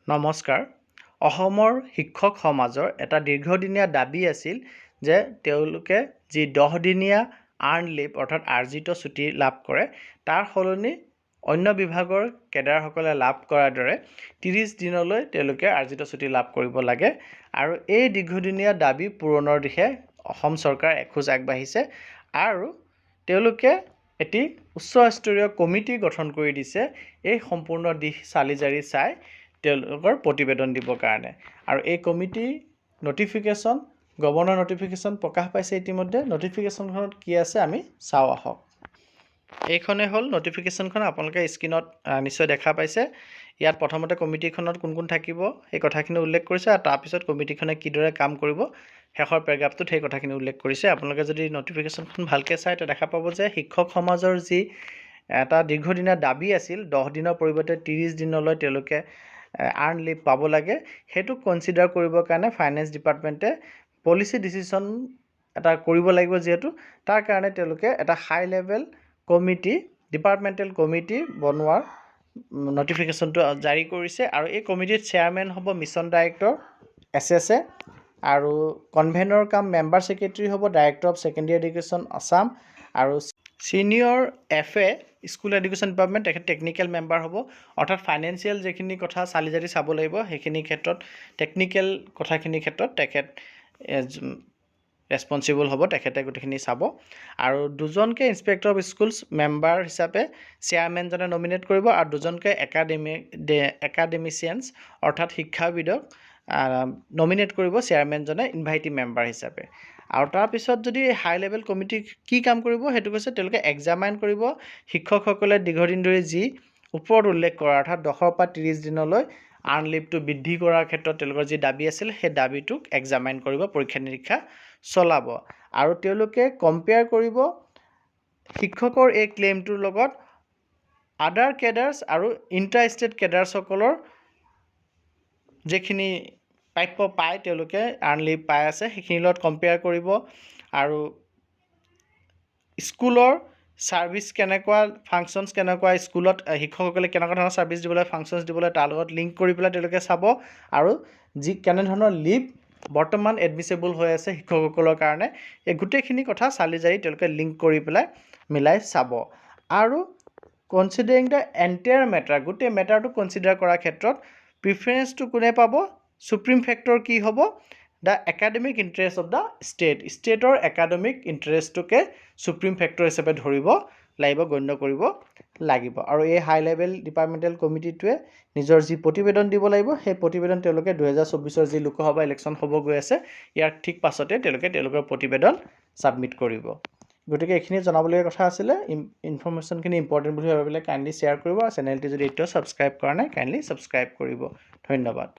নমস্কাৰ। অসমৰ শিক্ষক সমাজৰ এটা দীৰ্ঘদিনীয়া দাবী আছিল যে তেওঁলোকে যি 10 দিনীয়া আৰ্ণ লিভ অৰ্থাৎ আৰ্জিত ছুটি লাভ কৰে তাৰ সলনি অন্য বিভাগৰ কেডাৰসকলে লাভ কৰাৰ দৰে 30 দিনলৈ তেওঁলোকে আৰ্জিত ছুটি লাভ কৰিব লাগে আৰু এই দীৰ্ঘদিনীয়া দাবী পূৰণৰ দিশে অসম চৰকাৰ এখোজ আগবাঢ়িছে আৰু তেওঁলোকে এটি উচ্চস্তৰীয় কমিটি গঠন কৰি দিছে এই সম্পূৰ্ণ দিশ চালি-জাৰি চাই তেওঁলোকৰ প্ৰতিবেদন দিবৰ কাৰণে আৰু এই কমিটি নটিফিকেশ্যন গভৰ্ণৰ নটিফিকেশ্যন প্ৰকাশ পাইছে ইতিমধ্যে নটিফিকেশ্যনখনত কি আছে আমি চাওঁ আহক এইখনে হ'ল নটিফিকেশ্যনখন আপোনালোকে স্ক্ৰীনত নিশ্চয় দেখা পাইছে ইয়াত প্ৰথমতে কমিটিখনত কোন কোন থাকিব এই কথাখিনি উল্লেখ কৰিছে আৰু তাৰপিছত কমিটিখনে কিদৰে কাম কৰিব শেষৰ পেৰাগ্ৰাফটোত সেই কথাখিনি উল্লেখ কৰিছে আপোনালোকে যদি নটিফিকেশ্যনখন ভালকৈ চাই তেতিয়া দেখা পাব যে শিক্ষক সমাজৰ যি এটা দীৰ্ঘদিনীয়া দাবী আছিল 10 দিনৰ পৰিৱৰ্তে 30 দিনলৈ তেওঁলোকে আৰ্ণ লিভ পাব লাগে সেইটো কনচিডাৰ কৰিবৰ কাৰণে ফাইনেন্স ডিপাৰ্টমেণ্টে পলিচি ডিচিশ্যন এটা কৰিব লাগিব যেহেতু তাৰ কাৰণে তেওঁলোকে এটা high level committee departmental committee বনোৱাৰ নটিফিকেশ্যনটো জাৰি কৰিছে আৰু এই কমিটিৰ চেয়াৰমেন হ'ব মিছন ডাইৰেক্টৰ SSA আৰু কনভেনৰ কাম মেম্বাৰ ছেক্ৰেটাৰী হ'ব director of secondary education Assam আৰু senior FA school education department তেখেত টেকনিকেল মেম্বাৰ হ'ব অৰ্থাৎ ফাইনেন্সিয়েল যিখিনি কথা চালি-জাৰি চাব লাগিব সেইখিনি ক্ষেত্ৰত টেকনিকেল কথাখিনিৰ ক্ষেত্ৰত তেখেত ৰেছপন্সিবল হ'ব তেখেতে গোটেইখিনি চাব আৰু দুজনকে ইনস্পেক্টৰ অফ স্কুলছ মেম্বাৰ হিচাপে চেয়াৰমেনজনে নমিনেট কৰিব আৰু দুজনকে একাডেমিচিয়ানছ অৰ্থাৎ শিক্ষাবিদক নমিনেট কৰিব চেয়াৰমেনজনে ইনভাইটি মেম্বাৰ হিচাপে আৰু তাৰপিছত যদি হাই লেভেল কমিটি কি কাম কৰিব সেইটো কৈছে তেওঁলোকে এক্সামাইন কৰিব শিক্ষকসকলে দীৰ্ঘদিন ধৰি যি ওপৰত উল্লেখ কৰা অৰ্থাৎ 10 পৰা 30 দিনলৈ আৰ্ণ লিভটো বৃদ্ধি কৰাৰ ক্ষেত্ৰত তেওঁলোকৰ যি দাবী আছিল সেই দাবীটোক এক্সামাইন কৰিব পৰীক্ষা নিৰীক্ষা চলাব আৰু তেওঁলোকে কম্পেয়াৰ কৰিব শিক্ষকৰ এই ক্লেইমটোৰ লগত আদাৰ কেডাৰ্ছ আৰু ইণ্টাৰ ষ্টেট কেডাৰ্ছসকলৰ যিখিনি প্ৰাপ্য পায় তেওঁলোকে আৰ্ণ লিভ পাই আছে সেইখিনিৰ লগত কম্পেয়াৰ কৰিব আৰু স্কুলৰ ছাৰ্ভিচ কেনেকুৱা ফাংচনছ কেনেকুৱা স্কুলত শিক্ষকসকলে কেনেকুৱা ধৰণৰ ছাৰ্ভিচ দিবলৈ ফাংচনছ দিবলৈ তাৰ লগত লিংক কৰি পেলাই তেওঁলোকে চাব আৰু যি কেনেধৰণৰ লিভ বৰ্তমান এডমিছেবল হৈ আছে শিক্ষকসকলৰ কাৰণে এই গোটেইখিনি কথা চালি-জাৰি তেওঁলোকে লিংক কৰি পেলাই মিলাই চাব আৰু কনচিডাৰিং দ্য এণ্টায়াৰ মেটাৰ গোটেই মেটাৰটো কনচিডাৰ কৰাৰ ক্ষেত্ৰত প্ৰিফাৰেঞ্চটো কোনে পাব সুপ্ৰিম ফেক্টৰ কি হ'ব the academic interest of the ষ্টেটৰ একাডেমিক ইণ্টাৰেষ্টটোকে সুপ্ৰিম ফেক্টৰ হিচাপে ধৰিব লাগিব গণ্য কৰিব লাগিব আৰু এই হাই লেভেল ডিপাৰ্টমেণ্টেল কমিটিটোৱে নিজৰ যি প্ৰতিবেদন দিব লাগিব সেই প্ৰতিবেদন তেওঁলোকে 2024ৰ যি লোকসভা ইলেকশ্যন হ'ব গৈ আছে ইয়াৰ ঠিক পাছতে তেওঁলোকৰ প্ৰতিবেদন ছাবমিট কৰিব গতিকে এইখিনি জনাবলগীয়া কথা আছিলে ইনফৰমেশ্যনখিনি ইম্পৰ্টেণ্ট বুলি ভাবিলে কাইণ্ডলি শ্বেয়াৰ কৰিব আৰু চেনেলটি যদি এতিয়াও ছাবস্ক্ৰাইব কৰা নাই কাইণ্ডলি ছাবস্ক্ৰাইব কৰিব ধন্যবাদ